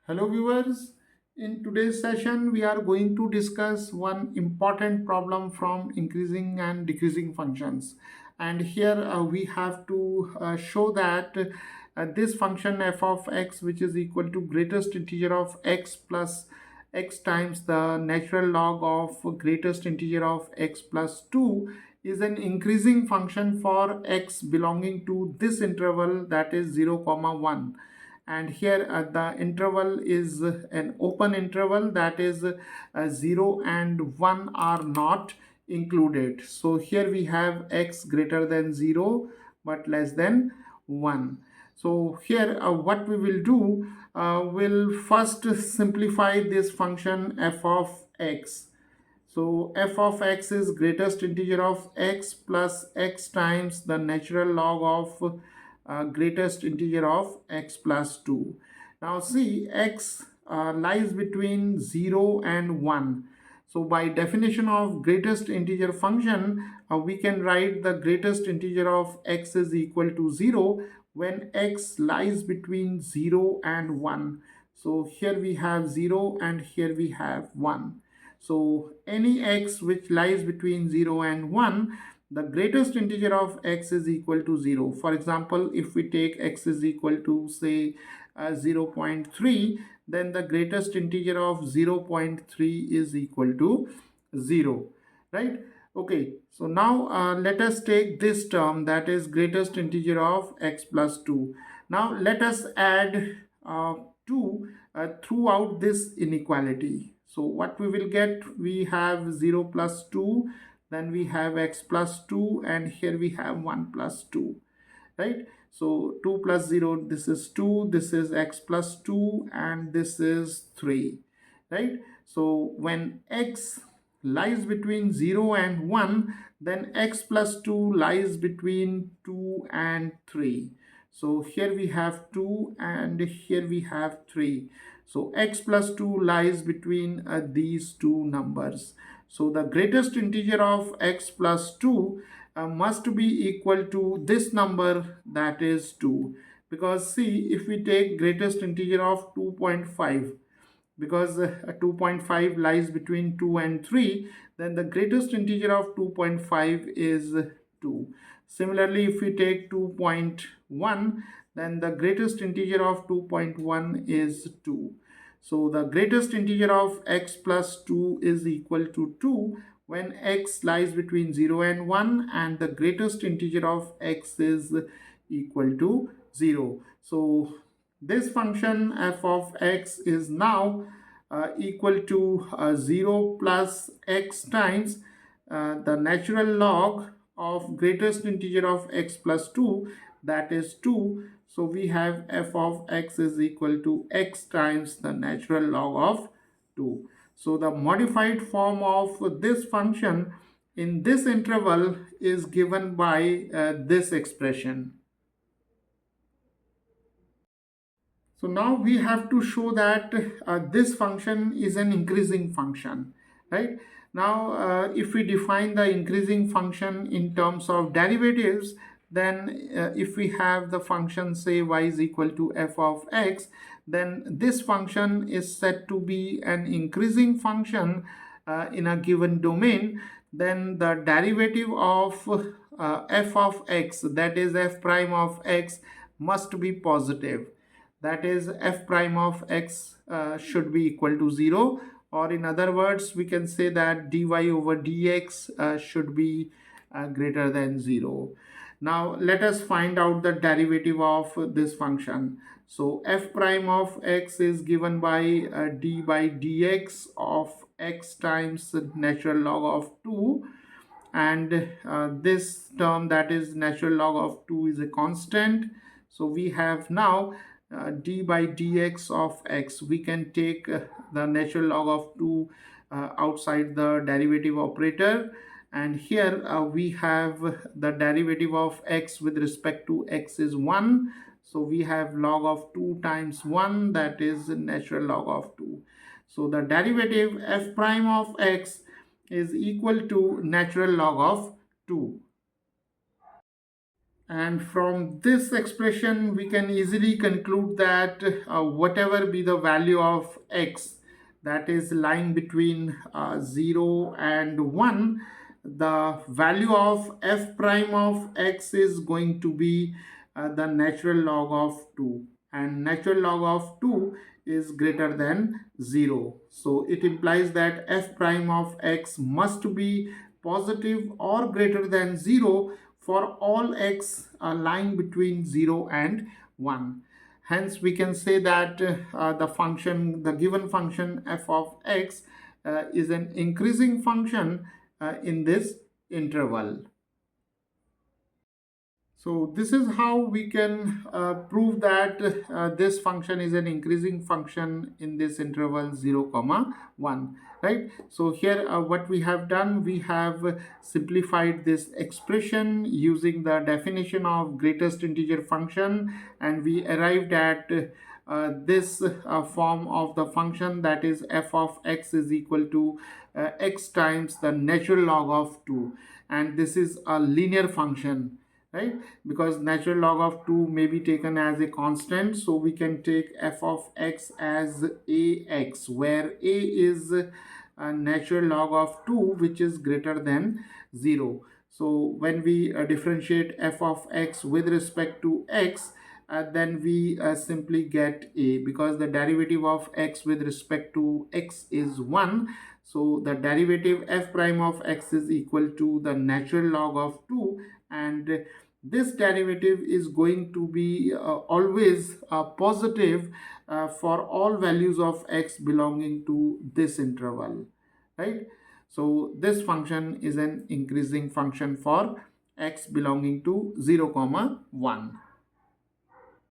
Hello viewers, in today's session we are going to discuss one important problem from increasing and decreasing functions. And here we have to show that this function f of x, which is equal to greatest integer of x plus x times the natural log of greatest integer of x plus 2, is an increasing function for x belonging to this interval, that is 0 comma 1. And here the interval is an open interval, that is 0 and 1 are not included. So here we have x greater than 0 but less than 1. So here what we will do, will first simplify this function f of x. So f of x is greatest integer of x plus x times the natural log of greatest integer of x plus 2. Now see, x lies between 0 and 1. So by definition of greatest integer function, we can write the greatest integer of x is equal to 0 when x lies between 0 and 1. So here we have 0 and here we have 1. So any x which lies between 0 and 1, the greatest integer of x is equal to 0. For example, if we take x is equal to say 0.3, then the greatest integer of 0.3 is equal to 0, right? Okay, so now let us take this term, that is greatest integer of x plus 2. Now let us add 2 throughout this inequality. So what we will get, we have 0 plus 2, then we have x plus 2, and here we have 1 plus 2, right? So 2 plus 0, this is 2, this is x plus 2, and this is 3, right? So when x lies between 0 and 1, then x plus 2 lies between 2 and 3. So here we have 2 and here we have 3. So x plus 2 lies between these two numbers. So the greatest integer of x plus 2 must be equal to this number, that is 2. Because see, if we take greatest integer of 2.5, because 2.5 lies between 2 and 3, then the greatest integer of 2.5 is 2. Similarly, if we take 2.1, then the greatest integer of 2.1 is 2. So the greatest integer of x plus 2 is equal to 2 when x lies between 0 and 1, and the greatest integer of x is equal to 0. So this function f of x is now equal to 0 plus x times the natural log of greatest integer of x plus 2, that is 2. So we have f of x is equal to x times the natural log of 2. So the modified form of this function in this interval is given by this expression. So now we have to show that this function is an increasing function, right? Now, if we define the increasing function in terms of derivatives, then if we have the function say y is equal to f of x, then this function is said to be an increasing function in a given domain. Then the derivative of f of x, that is f prime of x, must be positive. That is, f prime of x should be equal to 0, or in other words we can say that dy over dx should be greater than 0. Now let us find out the derivative of this function. So f prime of x is given by d by dx of x times natural log of 2, and this term, that is natural log of 2, is a constant. So we have now d by dx of x. We can take the natural log of 2 outside the derivative operator, and here we have the derivative of x with respect to x is 1. So we have log of 2 times 1, that is natural log of 2. So the derivative f prime of x is equal to natural log of 2. And from this expression, we can easily conclude that whatever be the value of x, that is lying between 0 and 1, the value of f prime of x is going to be the natural log of 2. And natural log of 2 is greater than 0. So it implies that f prime of x must be positive or greater than 0 for all x lying between 0 and 1. Hence, we can say that the given function f of x is an increasing function in this interval. So this is how we can prove that this function is an increasing function in this interval 0 comma 1, right? So here what we have done, we have simplified this expression using the definition of greatest integer function, and we arrived at this form of the function, that is f of x is equal to x times the natural log of 2, and this is a linear function, right? Because natural log of 2 may be taken as a constant, so we can take f of x as ax, where a is a natural log of 2 which is greater than 0. So when we differentiate f of x with respect to x, then we simply get a, because the derivative of x with respect to x is 1. So the derivative f prime of x is equal to the natural log of 2, and this derivative is going to be always positive for all values of x belonging to this interval, right? So this function is an increasing function for x belonging to 0 comma 1.